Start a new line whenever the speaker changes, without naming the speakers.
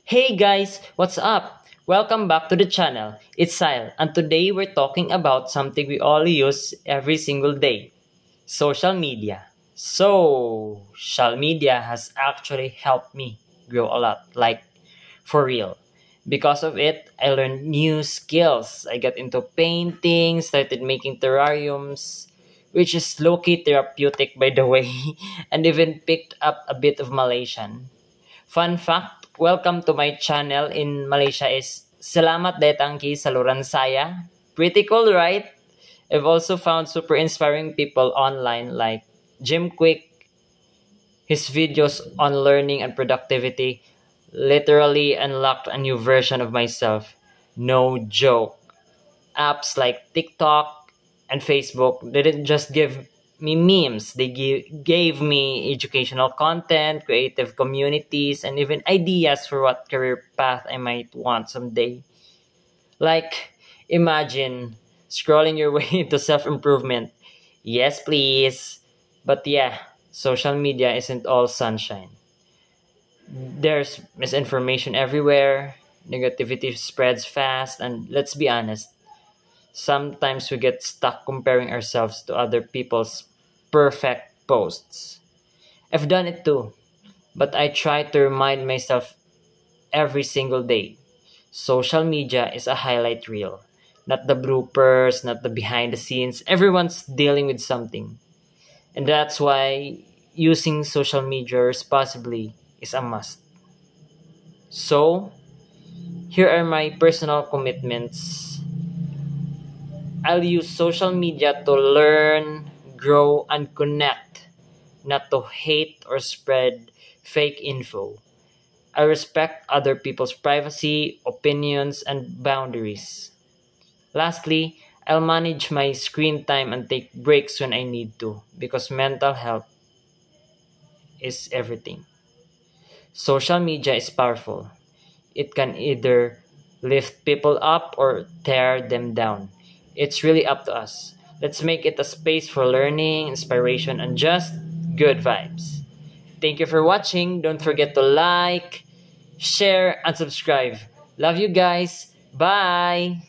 Hey guys, what's up? Welcome back to the channel. It's Sile, and today we're talking about something we all use every single day: social media. Social media has actually helped me grow a lot, like for real. Because of it, I learned new skills. I got into painting, started making terrariums, which is low-key therapeutic by the way, and even picked up a bit of Malaysian. Fun fact, welcome to my channel in Malaysia is Salamat Datang ki Saluran Saya. Pretty cool, right? I've also found super inspiring people online like Jim Quick. His videos on learning and productivity literally unlocked a new version of myself. No joke. Apps like TikTok and Facebook didn't just give me memes, they gave me educational content, creative communities, and even ideas for what career path I might want someday. Like, imagine scrolling your way into self improvement. Yes, please. But yeah, social media isn't all sunshine. There's misinformation everywhere, negativity spreads fast, and let's be honest, sometimes we get stuck comparing ourselves to other people's perfect posts. I've done it too, but I try to remind myself every single day. Social media is a highlight reel, not the bloopers, not the behind the scenes. Everyone's dealing with something. And that's why using social media responsibly is a must. So, here are my personal commitments. I'll use social media to learn, grow, and connect, not to hate or spread fake info. I respect other people's privacy, opinions, and boundaries. Lastly, I'll manage my screen time and take breaks when I need to because mental health is everything. Social media is powerful. It can either lift people up or tear them down. It's really up to us. Let's make it a space for learning, inspiration, and just good vibes. Thank you for watching. Don't forget to like, share, and subscribe. Love you guys. Bye.